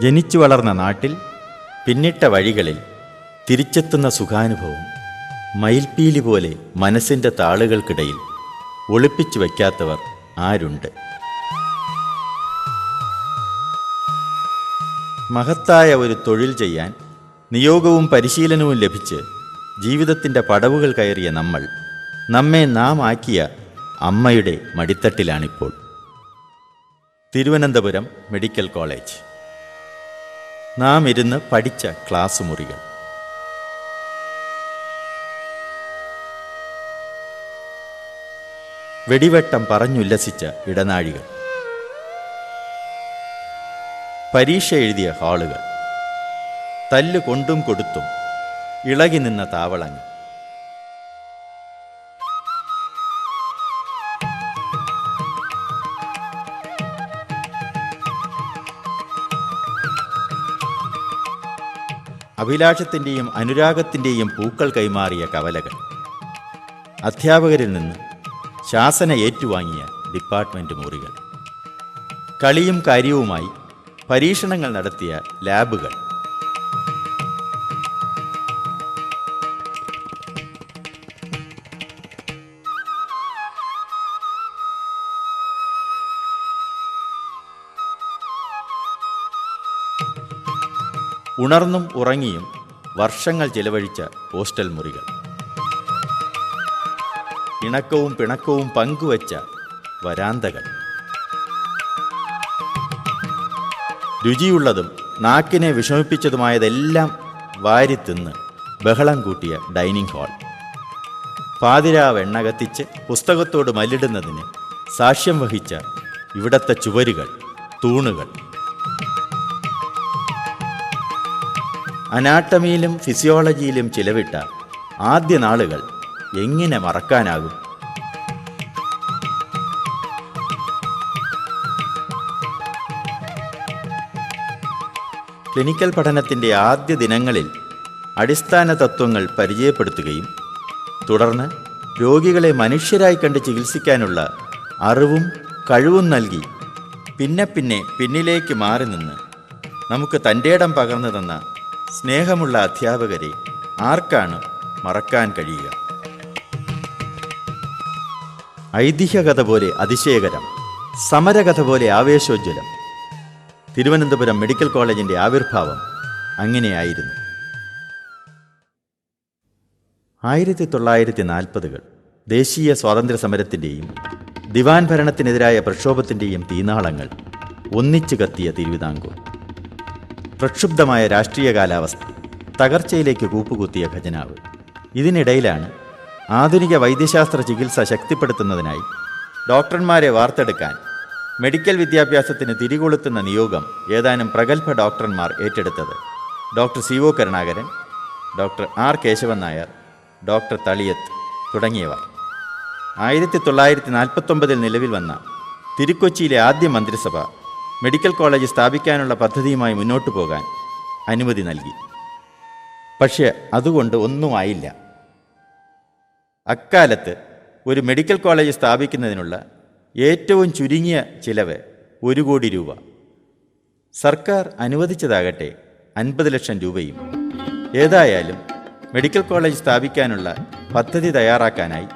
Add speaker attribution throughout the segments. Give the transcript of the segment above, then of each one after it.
Speaker 1: ജനിച്ചു വളർന്ന നാട്ടിൽ, പിന്നിട്ട വഴികളിൽ, തിരിച്ചെത്തുന്ന സുഖാനുഭവം മയിൽപ്പീലി പോലെ മനസ്സിൻ്റെ താളുകൾക്കിടയിൽ ഒളിപ്പിച്ചു വയ്ക്കാത്തവർ ആരുണ്ട്? മഹത്തായ ഒരു തൊഴിൽ ചെയ്യാൻ നിയോഗവും പരിശീലനവും ലഭിച്ച് ജീവിതത്തിൻ്റെ പടവുകൾ കയറിയ നമ്മെ നാം ആക്കിയ അമ്മയുടെ മടിത്തട്ടിലാണിപ്പോൾ. Thiruvananthapuram medical college. നാം ഇരുന്ന് പഠിച്ച ക്ലാസ് മുറികൾ. വെടിവെട്ടം പറഞ്ഞുല്ലസിച്ച ഇടനാഴികൾ. പരീക്ഷ എഴുതിയ ഹാളുകൾ. തല്ല് കൊണ്ടും കൊടുത്തും ഇളകി നിന്ന താവളങ്ങൾ. അഭിലാഷത്തിൻ്റെയും അനുരാഗത്തിൻ്റെയും പൂക്കൾ കൈമാറിയ കവലകൾ. അധ്യാപകരിൽ നിന്ന് ശാസന ഏറ്റുവാങ്ങിയ ഡിപ്പാർട്ട്മെൻറ്റ് മുറികൾ. കളിയും കാര്യവുമായി പരീക്ഷണങ്ങൾ നടത്തിയ ലാബുകൾ. ഉണർന്നും ഉറങ്ങിയും വർഷങ്ങൾ ചെലവഴിച്ച ഹോസ്റ്റൽ മുറികൾ. ഇണക്കവും പിണക്കവും പങ്കുവച്ച വരാന്തകൾ. രുചിയുള്ളതും നാക്കിനെ വിഷമിപ്പിച്ചതുമായതെല്ലാം വാരിത്തിന്ന് ബഹളം കൂട്ടിയ ഡൈനിങ് ഹാൾ. പാതിരാവെണ്ണ കത്തിച്ച് പുസ്തകത്തോട് മല്ലിടുന്നതിന് സാക്ഷ്യം വഹിച്ച ഇവിടത്തെ ചുവരുകൾ, തൂണുകൾ. അനാട്ടമിയിലും ഫിസിയോളജിയിലും ചിലവിട്ട ആദ്യ നാളുകൾ എങ്ങനെ മറക്കാനാകും? ക്ലിനിക്കൽ പഠനത്തിൻ്റെ ആദ്യ ദിനങ്ങളിൽ അടിസ്ഥാന തത്വങ്ങൾ പരിചയപ്പെടുത്തുകയും തുടർന്ന് രോഗികളെ മനുഷ്യരായി കണ്ട് ചികിത്സിക്കാനുള്ള അറിവും കഴിവും നൽകി പിന്നെ പിന്നിലേക്ക് മാറി നിന്ന് നമുക്ക് തൻ്റെയിടം പകർന്നു തന്ന സ്നേഹമുള്ള അധ്യാപകരെ ആർക്കാണ് മറക്കാൻ കഴിയുക? ഐതിഹ്യകഥ പോലെ അതിശയകരം, സമരകഥ പോലെ ആവേശോജ്വലം. തിരുവനന്തപുരം മെഡിക്കൽ കോളേജിൻ്റെ ആവിർഭാവം അങ്ങനെയായിരുന്നു. 1940-കൾ ദേശീയ സ്വാതന്ത്ര്യ സമരത്തിൻ്റെയും ദിവാൻ ഭരണത്തിനെതിരായ പ്രക്ഷോഭത്തിൻ്റെയും തീനാളങ്ങൾ ഒന്നിച്ചു കത്തിയ തിരുവിതാംകൂർ. പ്രക്ഷുബ്ധമായ രാഷ്ട്രീയ കാലാവസ്ഥ, തകർച്ചയിലേക്ക് കൂപ്പുകുത്തിയ ഖജനാവ്. ഇതിനിടയിലാണ് ആധുനിക വൈദ്യശാസ്ത്ര ചികിത്സ ശക്തിപ്പെടുത്തുന്നതിനായി ഡോക്ടർമാരെ വാർത്തെടുക്കാൻ മെഡിക്കൽ വിദ്യാഭ്യാസത്തിന് തിരികൊളുത്തുന്ന നിയോഗം ഏതാനും പ്രഗത്ഭ ഡോക്ടർമാർ ഏറ്റെടുത്തത്. Doctor CO Karunakaran, doctor R Kesavan Nair, doctor Thaliyath തുടങ്ങിയവർ. 1949 നിലവിൽ വന്ന തിരുക്കൊച്ചിയിലെ ആദ്യ മന്ത്രിസഭ മെഡിക്കൽ കോളേജ് സ്ഥാപിക്കാനുള്ള പദ്ധതിയുമായി മുന്നോട്ടു പോകാൻ അനുമതി നൽകി. പക്ഷേ അതുകൊണ്ട് ഒന്നുമായില്ല. അക്കാലത്ത് ഒരു മെഡിക്കൽ കോളേജ് സ്ഥാപിക്കുന്നതിനുള്ള ഏറ്റവും ചുരുങ്ങിയ ചിലവ് 1 കോടി രൂപ. സർക്കാർ അനുവദിച്ചതാകട്ടെ 50 ലക്ഷം രൂപയും. ഏതായാലും മെഡിക്കൽ കോളേജ് സ്ഥാപിക്കാനുള്ള പദ്ധതി തയ്യാറാക്കാനായി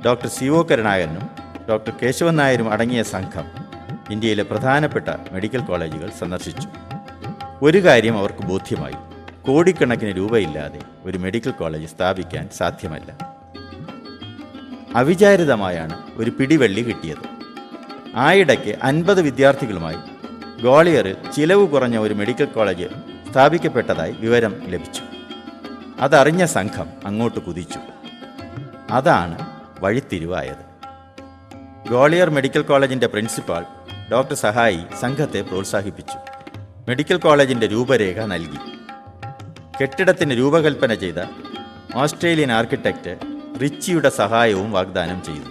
Speaker 1: ഡോക്ടർ CO കരുണാകരനും ഡോക്ടർ കേശവൻ നായരും അടങ്ങിയ സംഘം ഇന്ത്യയിലെ പ്രധാനപ്പെട്ട മെഡിക്കൽ കോളേജുകൾ സന്ദർശിച്ചു. ഒരു കാര്യം അവർക്ക് ബോധ്യമായി: കോടിക്കണക്കിന് രൂപയില്ലാതെ ഒരു മെഡിക്കൽ കോളേജ് സ്ഥാപിക്കാൻ സാധ്യമല്ല. അവിചാരിതമായാണ് ഒരു പിടിവെള്ളി കിട്ടിയത്. ആയിടയ്ക്ക് 50 വിദ്യാർത്ഥികളുമായി ഗ്വാളിയറിൽ ചിലവ് കുറഞ്ഞ ഒരു മെഡിക്കൽ കോളേജ് സ്ഥാപിക്കപ്പെട്ടതായി വിവരം ലഭിച്ചു. അതറിഞ്ഞ സംഘം അങ്ങോട്ട് കുതിച്ചു. അതാണ് വഴിത്തിരിവായത്. ഗ്വാളിയർ മെഡിക്കൽ കോളേജിൻ്റെ പ്രിൻസിപ്പാൾ ഡോക്ടർ സഹായി സംഘത്തെ പ്രോത്സാഹിപ്പിച്ചു. മെഡിക്കൽ കോളേജിൻ്റെ രൂപരേഖ നൽകി. കെട്ടിടത്തിന് രൂപകൽപ്പന ചെയ്ത ഓസ്ട്രേലിയൻ ആർക്കിടെക്റ്റ് റിച്ചിയുടെ സഹായവും വാഗ്ദാനം ചെയ്തു.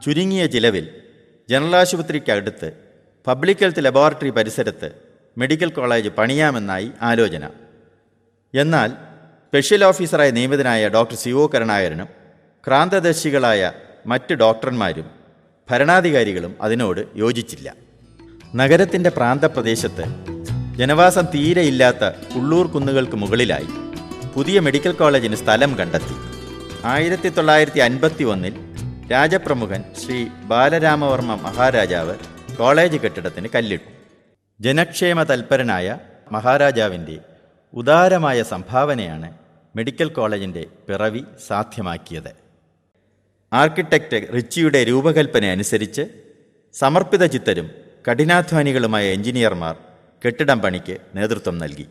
Speaker 1: ചുരുങ്ങിയ ചിലവിൽ ജനറൽ ആശുപത്രിക്കടുത്ത് പബ്ലിക് ഹെൽത്ത് ലബോറട്ടറി പരിസരത്ത് മെഡിക്കൽ കോളേജ് പണിയാമെന്നായി ആലോചന. എന്നാൽ സ്പെഷ്യൽ ഓഫീസറായി നിയമിതനായ ഡോക്ടർ CO കരുണാകരനും ക്രാന്തദർശികളായ മറ്റ് ഡോക്ടർമാരും ഭരണാധികാരികളും അതിനോട് യോജിച്ചില്ല. നഗരത്തിൻ്റെ പ്രാന്തപ്രദേശത്ത് ജനവാസം തീരെയില്ലാത്ത ഉള്ളൂർ കുന്നുകൾക്ക് മുകളിലായി പുതിയ മെഡിക്കൽ കോളേജിന് സ്ഥലം കണ്ടെത്തി. 1951 രാജപ്രമുഖൻ ശ്രീ ബാലരാമവർമ്മ മഹാരാജാവ് കോളേജ് കെട്ടിടത്തിന് കല്ലിട്ടു. ജനക്ഷേമ തൽപരനായ മഹാരാജാവിൻ്റെ ഉദാരമായ സംഭാവനയാണ് മെഡിക്കൽ കോളേജിൻ്റെ പിറവി സാധ്യമാക്കിയത്. ആർക്കിടെക്റ്റ് റിച്ചിയുടെ രൂപകൽപ്പന അനുസരിച്ച് സമർപ്പിത ചിത്തരും കഠിനാധ്വാനികളുമായ എഞ്ചിനീയർമാർ കെട്ടിടം പണിക്ക് നേതൃത്വം നൽകി.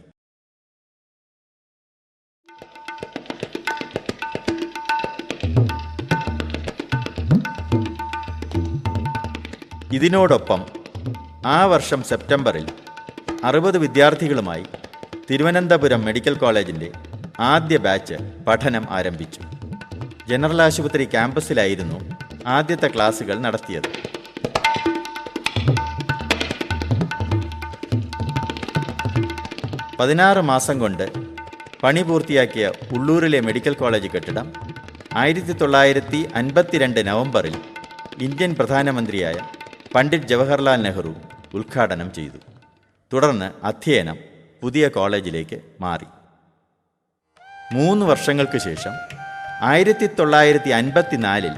Speaker 1: ഇതിനോടൊപ്പം ആ വർഷം സെപ്റ്റംബറിൽ 60 വിദ്യാർത്ഥികളുമായി തിരുവനന്തപുരം മെഡിക്കൽ കോളേജിൻ്റെ ആദ്യ ബാച്ച് പഠനം ആരംഭിച്ചു. ജനറൽ ആശുപത്രി ക്യാമ്പസിലായിരുന്നു ആദ്യത്തെ ക്ലാസുകൾ നടത്തിയത്. പതിനാറ് മാസം കൊണ്ട് പണി പൂർത്തിയാക്കിയ ഉള്ളൂരിലെ മെഡിക്കൽ കോളേജ് കെട്ടിടം 1952 നവംബറിൽ ഇന്ത്യൻ പ്രധാനമന്ത്രിയായ പണ്ഡിറ്റ് ജവഹർലാൽ നെഹ്റു ഉദ്ഘാടനം ചെയ്തു. തുടർന്ന് അധ്യയനം പുതിയ കോളേജിലേക്ക് മാറി. 3 വർഷങ്ങൾക്ക് ശേഷം 1954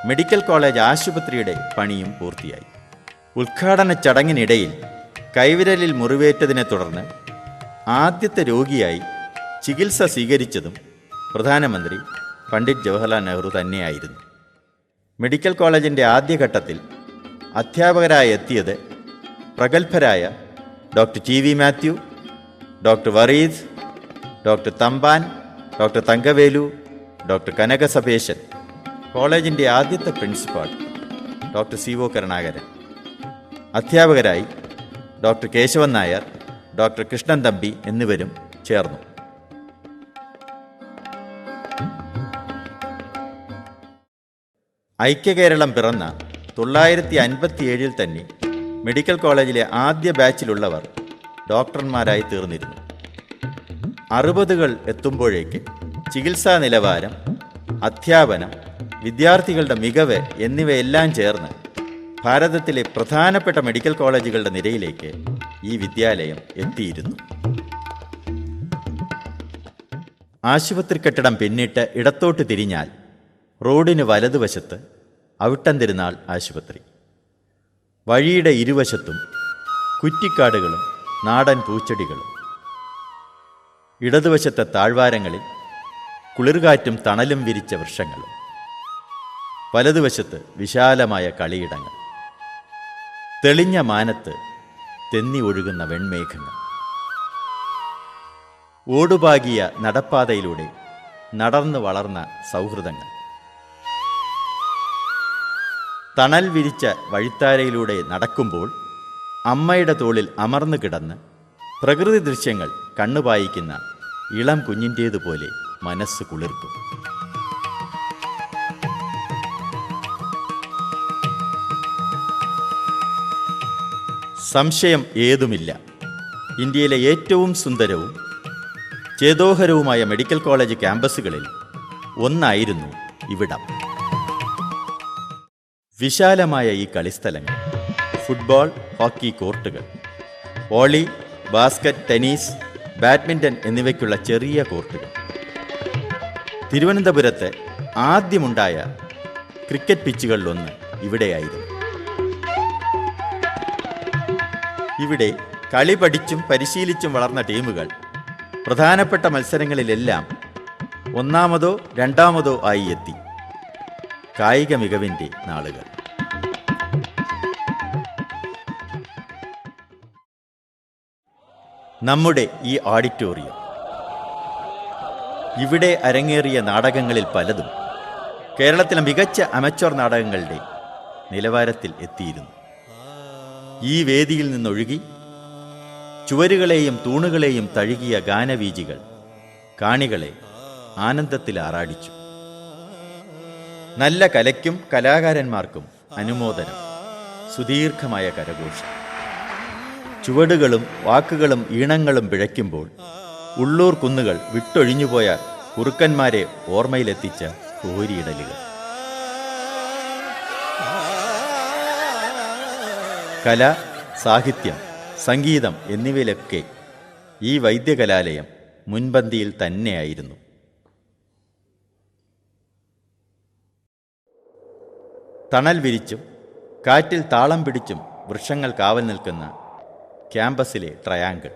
Speaker 1: മെഡിക്കൽ കോളേജ് ആശുപത്രിയുടെ പണിയും പൂർത്തിയായി. ഉദ്ഘാടന ചടങ്ങിനിടയിൽ കൈവിരലിൽ മുറിവേറ്റതിനെ തുടർന്ന് ആദ്യത്തെ രോഗിയായി ചികിത്സ സ്വീകരിച്ചതും പ്രധാനമന്ത്രി പണ്ഡിറ്റ് ജവഹർലാൽ നെഹ്റു തന്നെയായിരുന്നു. മെഡിക്കൽ കോളേജിൻ്റെ ആദ്യഘട്ടത്തിൽ അധ്യാപകരായി എത്തിയത് പ്രഗത്ഭരായ doctor T V. Mathew, doctor Vareed, doctor Thampan, doctor Thankavelu, doctor Kanakasabhesan, കോളേജിൻ്റെ ആദ്യത്തെ പ്രിൻസിപ്പാൾ ഡോക്ടർ സി.ഒ. കരുണാകരൻ, അധ്യാപകരായി ഡോക്ടർ കേശവൻ നായർ, ഡോക്ടർ കൃഷ്ണൻ തമ്പി എന്നിവരും ചേർന്നു. ഐക്യകേരളം പിറന്ന 957 തന്നെ മെഡിക്കൽ കോളേജിലെ ആദ്യ ബാച്ചിലുള്ളവർ ഡോക്ടർമാരായി തീർന്നിരുന്നു. 60കൾ എത്തുമ്പോഴേക്ക് ചികിത്സാ നിലവാരം, അധ്യാപനം, വിദ്യാർത്ഥികളുടെ മികവ് എന്നിവയെല്ലാം ചേർന്ന് ഭാരതത്തിലെ പ്രധാനപ്പെട്ട മെഡിക്കൽ കോളേജുകളുടെ നിരയിലേക്ക് ഈ വിദ്യാലയം എത്തിയിരുന്നു. ആശുപത്രി കെട്ടിടം പിന്നിട്ട് ഇടത്തോട്ട് തിരിഞ്ഞാൽ റോഡിന് വലതുവശത്ത് അവിട്ടം തിരുനാൾ ആശുപത്രി. വഴിയുടെ ഇരുവശത്തും കുറ്റിക്കാടുകളും നാടൻ പൂച്ചെടികളും. ഇടതുവശത്തെ താഴ്വാരങ്ങളിൽ കുളിർകാറ്റും തണലും വിരിച്ച വൃക്ഷങ്ങളും. വലതുവശത്ത് വിശാലമായ കളിയിടങ്ങൾ. തെളിഞ്ഞ മാനത്ത് തെന്നി ഒഴുകുന്ന വെൺമേഘങ്ങൾ. ഓടുപാകിയ നടപ്പാതയിലൂടെ നടന്നു വളർന്ന സൗഹൃദങ്ങൾ. തണൽ വിരിച്ച വഴിത്താരയിലൂടെ നടക്കുമ്പോൾ അമ്മയുടെ തോളിൽ അമർന്നു കിടന്ന് പ്രകൃതി ദൃശ്യങ്ങൾ കണ്ണുപായിക്കുന്ന ഇളം കുഞ്ഞിൻ്റേതുപോലെ മനസ്സ് കുളിർക്കും. സംശയം ഏതുമില്ല, ഇന്ത്യയിലെ ഏറ്റവും സുന്ദരവും ചേതോഹരവുമായ മെഡിക്കൽ കോളേജ് ക്യാമ്പസുകളിൽ ഒന്നായിരുന്നു ഇവിടം. വിശാലമായ ഈ കളിസ്ഥലങ്ങൾ, ഫുട്ബോൾ, ഹോക്കി കോർട്ടുകൾ, വോളി, ബാസ്കറ്റ്, ടെന്നീസ്, ബാഡ്മിൻ്റൺ എന്നിവയ്ക്കുള്ള ചെറിയ കോർട്ടുകൾ. തിരുവനന്തപുരത്ത് ആദ്യമുണ്ടായ ക്രിക്കറ്റ് പിച്ചുകളിലൊന്ന് ഇവിടെയായിരുന്നു. ഇവിടെ കളി പഠിച്ചും പരിശീലിച്ചും വളർന്ന ടീമുകൾ പ്രധാനപ്പെട്ട മത്സരങ്ങളിലെല്ലാം ഒന്നാമതോ രണ്ടാമതോ ആയി എത്തി. കായിക മികവിൻ്റെ നാളുകൾ. നമ്മുടെ ഈ ഓഡിറ്റോറിയം, ഇവിടെ അരങ്ങേറിയ നാടകങ്ങളിൽ പലതും കേരളത്തിലെ മികച്ച അമച്വർ നാടകങ്ങളുടെ നിലവാരത്തിൽ എത്തിയിരുന്നു. ഈ വേദിയിൽ നിന്നൊഴുകി ചുവരുകളെയും തൂണുകളെയും തഴുകിയ ഗാനവീചികൾ കാണികളെ ആനന്ദത്തിൽ ആറാടിച്ചു. നല്ല കലയ്ക്കും കലാകാരന്മാർക്കും അനുമോദനം, സുദീർഘമായ കരഘോഷം. ചുവടുകളും വാക്കുകളും ഈണങ്ങളും പിഴയ്ക്കുമ്പോൾ ഉള്ളൂർ കുന്നുകൾ വിട്ടൊഴിഞ്ഞുപോയ കുറുക്കന്മാരെ ഓർമ്മയിലെത്തിച്ച കോരിയിടലുകൾ. കല, സാഹിത്യം, സംഗീതം എന്നിവയിലൊക്കെ ഈ വൈദ്യകലാലയം മുൻപന്തിയിൽ തന്നെയായിരുന്നു. തണൽ വിരിച്ചും കാറ്റിൽ താളം പിടിച്ചും വൃക്ഷങ്ങൾ കാവൽ നിൽക്കുന്ന ക്യാമ്പസിലെ ട്രയാങ്കിൾ.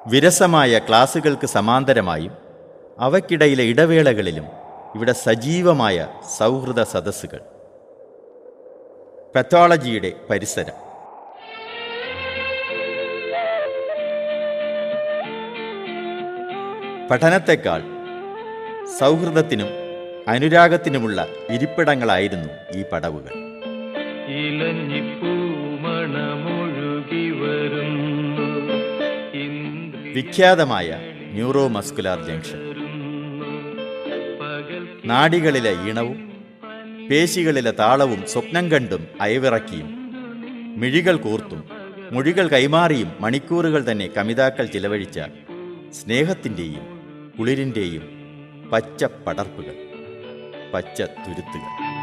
Speaker 1: വിരസമായ ക്ലാസുകൾക്ക് സമാന്തരമായും അവയ്ക്കിടയിലെ ഇടവേളകളിലും ഇവിടെ സജീവമായ സൗഹൃദ സദസ്സുകൾ. പത്തോളജിയുടെ പരിസരം. പഠനത്തെക്കാൾ സൗഹൃദത്തിനും അനുരാഗത്തിനുമുള്ള ഇരിപ്പിടങ്ങളായിരുന്നു ഈ പടവുകൾ. വിഖ്യാതമായ ന്യൂറോ മസ്കുലാർ ജംഗ്ഷൻ. നാഡികളിലെ ഈണവും പേശികളിലെ താളവും സ്വപ്നം കണ്ടും അയവിറക്കിയും മിഴികൾ കൂർത്തും മൊഴികൾ കൈമാറിയും മണിക്കൂറുകൾ തന്നെ കമിതാക്കൾ ചിലവഴിച്ച സ്നേഹത്തിൻ്റെയും കുളിരിൻ്റെയും പച്ച പടർപ്പുകൾ, പച്ച തുരുത്തുകൾ.